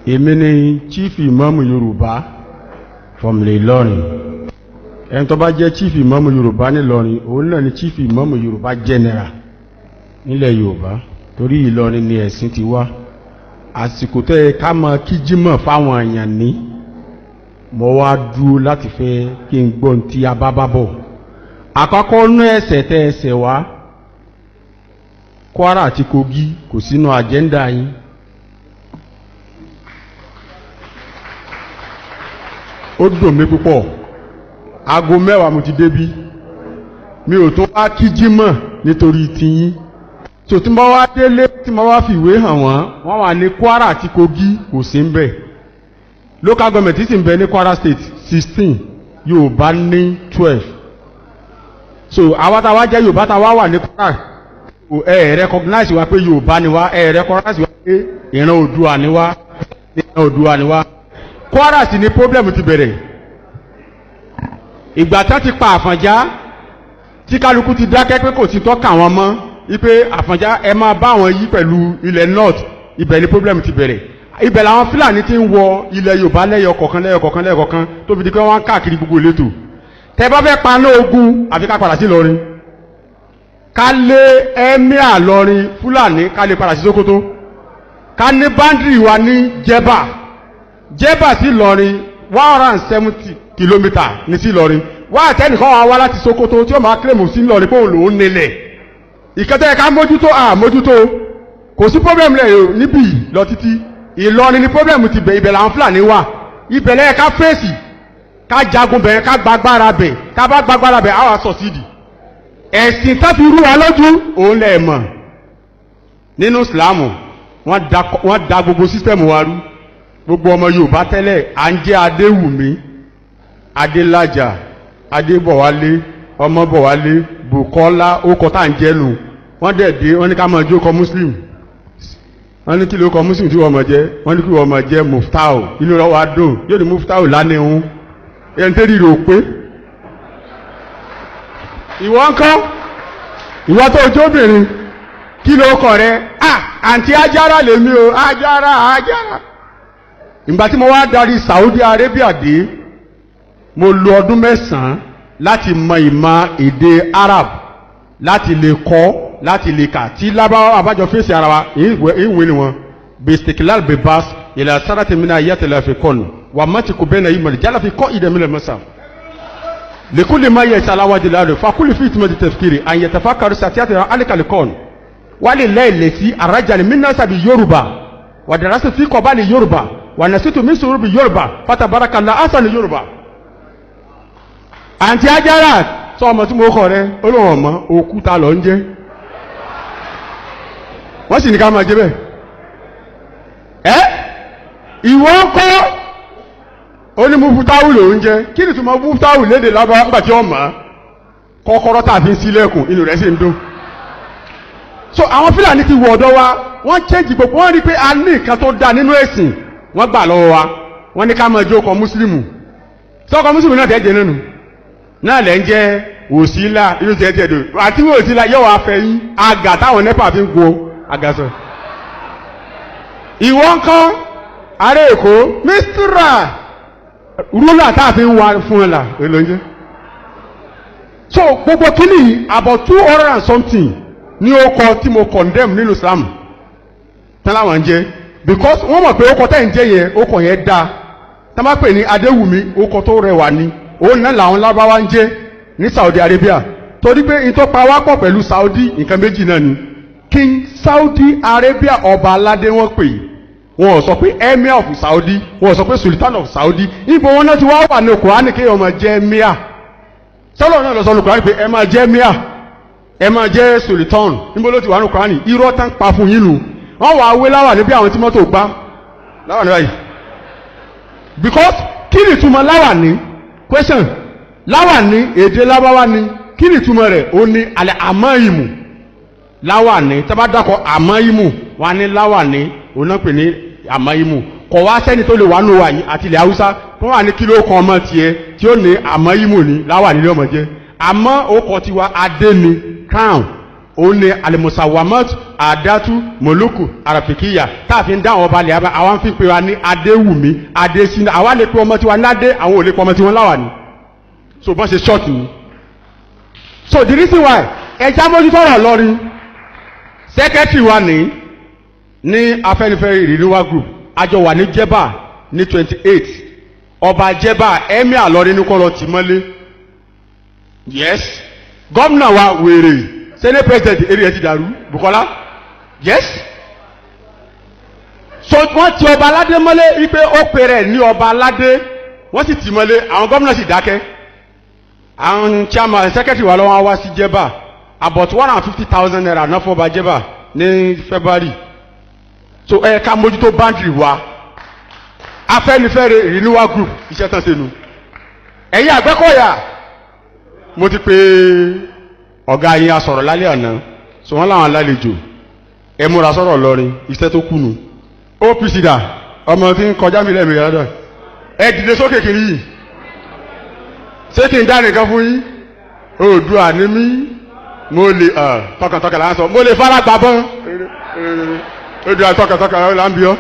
èmi ni Chief Imam of Yoruba from Ilorin. Ẹni tó bá jẹ́ Chief Imam of Yoruba ní Ilorin, òun náà ni Chief Imam of Yoruba General nílẹ̀ Yorùbá. Torí Ìlọrin ni ẹ̀sìn ti wá. Àsìkò tó yẹ ká máa kí jímọ̀ fáwọn èèyàn ní, mo wá dúró láti fẹ́ kí n gbọ́n tí a bá bá bọ̀. Àkọ́kọ́ nú ẹsẹ̀ tẹ́ ẹsẹ̀ wá, Kwara àti Kogi kò sínú àjẹ́ndà yín. Ó dùn mí púpọ̀. Aago 10 mo ti débí. Mi ò tún wá kí jímọ̀ nítorí tiyín. So tí mo wá délé tí mo wá fi ìwé hàn wọ́n wà ní Kwara àti Kogi kò sí ń bẹ̀. Local government sì ń bẹ ní Kwara State 16, Yorùbá ní 12. So àwa tá wá jẹ́ Yorùbá tá wá wà ní Kwara, recognize wa pé Yorùbá ni wá, recognize wa pé ìran Oòduà ni wá, ìran Oòduà ni wá. Kwara sì ni problem ti bẹ̀rẹ̀. Ìgbà tán ti pa Àfọ̀njá tí kálukú ti dákẹ́ pé kò ti tọ́ka wọn mọ́, wípé Àfọ̀njá ẹ máa bá wọn yí pẹ̀lú ilẹ̀ north, ibẹ̀ ni problem ti bẹ̀rẹ̀. Ibẹ̀ làwọn Fúlàní ti ń wọ ilẹ̀ Yorùbá lẹ́yọ kọ̀ọ̀kan tó fi di pé wọ́n ń káàkiri gbogbo ìletò. Tẹ́ bá fẹ́ paná ogun àfi ká padà sí Ìlọrin. Ká lé Emir Ilorin Fúlàní ká lè padà sí Sókótó. Ká ní báńdìrì wa ní Jẹ́bà sí Ìlọrin 170 kìlómítà ní sí Ìlọrin. Wá àtẹ́nìkan wá láti Sókótó tí ó máa kílèmù sí Ìlọrin pé òun lòún nílẹ̀. Ìkẹtẹ́ ká mójútó kò sí problem rẹ̀ níbí lọ títí. Ìlọrin ni problem ti bẹ̀, ibẹ̀ làwọn Fúlàní wà. Ibẹ̀ lẹ́yẹ ká fèsì, ká jagun bẹ̀, ká gbagbára bẹ̀, ká bá gbagbára bẹ̀ àwa sọ̀sídì. Ẹ̀sìn tá fi rú wa lójú òun lẹ̀ mọ̀. Nínú Ìsìlámù wọ́n da gbogbo sísítẹ̀mù wa rú. Gbogbo ọmọ Yorùbá tẹ́lẹ̀ à ń jẹ́ Adéwùmí, Adélájà, Adébọ̀wálé, Ọmọbọ̀wálé, Bùkọ́lá, ó kọ tá à ń jẹ́ nù. Wọ́n dẹ̀ dé wọ́n ní ká máa jókòó Muslim. Wọ́n ní kí ló kọ Muslim tí wọ́n mọ̀ jẹ́, wọ́n ní kí wọ́n mọ̀ jẹ́ Muftau. Inú rẹ̀ wá dùn, yóò ní Muftau lánìhun. Ẹni tẹ́lẹ̀ rò pé ìwọ ńkọ́, ìwọ tó jóbìnrin, kí ló kọ rẹ̀? Àǹtí Ajára lèmi o, Ajára. Ìgbà tí mo wá darí Saudi Arabia dé, mo lò ọdún 9 láti mọ ìmọ̀ èdè Arab, láti lè kọ́, láti lè kà. Tí lábáwá àbájọ fèsì ara wa, ìwé ni wọn. Bistiklal bebas, ìlà sáràtì mi náà yàtẹ̀lẹ̀ fi kọ́nù. Wà má ti kò bẹ́ẹ̀ náà yìí mọ̀lẹ̀, jálá fi kọ́ ìdẹ̀mílẹ̀ mọ́sà. Lèkúlè máa yẹ ìsàláwá di láàrẹ̀, fàkúlè fi ìtumọ̀ di tẹ̀fìkiri, àyẹ̀tẹ̀fà kàrí sàtíyàtẹ̀ alìkàlì kọ́nù. Wálé lẹ́ẹ̀lẹ̀ sí àrájàlì mí náà sàbí Yorùbá, wà dàrá sí fi kọ̀bá ní Yorùbá, wà nà sítò mí sòrò bí Yorùbá, fatabaraka la ásà ní Yorùbá. Àǹtí Ajára sọ ọmọ tí mo kọ rẹ, olóhùn ọmọ òkúta lọ ń jẹ́. Wọ́n sì ní ká máa jẹ́ bẹ́ẹ̀. Ìwọ ń kọ́ ó ní Mufutawu ló ń jẹ́. Kí ni túmọ̀ Mufutawu lédè lábá ńgbà tí ó mọ̀ kọ́kọ́rọ́ tàbí ń sílẹ̀kùn inú rẹ̀ sì ń dún. So àwọn Fúlàní ti wọ̀ ọ̀dọ̀ wa, wọ́n change gbogbo, wọ́n rí pé a ní nǹkan tó dáa nínú ẹ̀sìn, wọ́n gbà lọ́wọ́ wa, wọ́n ní ká máa jó ọkọ̀ Mùsùlùmù. Sọ́kọ̀ Mùsùlùmù náà tẹ́jẹ̀ nínú. Náà lẹ́ ń jẹ́ òsílà inú tẹ́jẹ̀ dò. Àti wọ́n òsílà yóò wá fẹ́ yín, àgà táwọn nẹ́pà fi ń go àgàsọ̀. Ìwọ ń kọ́ ará Èkó, Mísírà, rúlà tá a fi ń wá fún ẹ là, èlò ń jẹ́. So gbogbo kíní about 200 and something ní ọkọ̀ tí mo condemn nínú Islam tẹ́láwọn jẹ́, because wọ́n mọ̀ pé ọkọ̀ tẹ́ ń jẹ́ yẹn ọkọ̀ yẹn dáa. Tá bá pè ní Adéwùmí ọkọ̀ tó rẹwà ní òun náà làwọn lábáwá ń jẹ́ ní Saudi Arabia, torí pé ìtọ́ pa wá pọ̀ pẹ̀lú Saudi nǹkan méjì náà ni. King Saudi Arabia ọba aládé wọ́n pè, wọ́n sọ pé Emir of Saudi, wọ́n sọ pé Sultan of Saudi. Ibo wọn náà ti wá wà ní Kùránì kí ọmọ jẹ́ Emir. Sọ́lọ́ náà lọ sọ ní Kùránì pé ẹ máa jẹ́ Emir, ẹ máa jẹ́ Sultan. Níbo ló ti wà ní Kùránì? Irọ́ tán pa fún yín nù. Wọ́n wà wé láwà níbi àwọn tí mọ́tò gbá láwà ní báyìí. Because kí ni ìtumọ̀ láwà ní? Question. Láwà ní èdè lábáwá ni, kí ni ìtumọ̀ rẹ̀? Ó ní alẹ́ àmọ́ ìmù. Láwà ní, tábà dákọ̀ àmọ́ ìmù, wà ní láwà ní, òun náà pè ní àmọ́ ìmù. Kọ̀ wá sẹ́ni tó lè wà nù wà yìí àti ilẹ̀ Haúsá, tó wà ní kíló kan ọmọ tiẹ̀ tí ó ní àmọ́ ìmù ní láwà nílé ọmọ jẹ́. Àmọ́ ó kọ tiwa adé ni, crown. òun ni alimusawamat adatu moluku arafikiya táàfin dá àwọn ọba lè àwọn fi pe wa ní adéwùmí adésínà àwa lè pe ọmọ tiwa ládé àwọn ò lè pe ọmọ tiwọn láwà ni so bọ́n ṣe short ni so the reason why ẹja mójútó ọ̀rọ̀ lọ́rin secretary wa ní Afẹ́nifẹ́re renewal group àjọ wà ní Jẹ́bà ní 28 ọba Jẹ́bà Emir Ilorin ní kọ́ lọ tì mọ́lé yes gómìnà wa wèrè senate president eri ẹ ti dàrú Bukola yes so wọ́n ti ọba aládé mọ́lé wípé ó pèrè ní ọba aládé wọ́n sì tì mọ́lé àwọn gómìnà sì dákẹ́ àwọn chairman secretary wa lọ́wọ́ wá sí Jẹ́bà about 150,000 naira náà fún ọba Jẹ́bà ní February so ká mójútó boundary wa Afẹ́nifẹ́re renewal group iṣẹ́ tán sẹ́nu ẹ̀yin Àgbẹ̀kọ̀yà mo ti pè ọ̀gá yín asọ̀rọ̀ lálẹ́ àná so wọ́n láwọn alálejò ẹ múra sọ̀rọ̀ lọ́rin iṣẹ́ tó kùnù OPC dà ọmọ tí ń kọjá mi lẹ́mìí rádà ẹ dìde sókè kiri yìí ṣé kí n dá nìkan fún yín Oòduà ní mí mo lè tọkàntọkàn là ń sọ mo lè fara gbà bọ́n Oòduà tọkàntọkàn là ń bí ọ.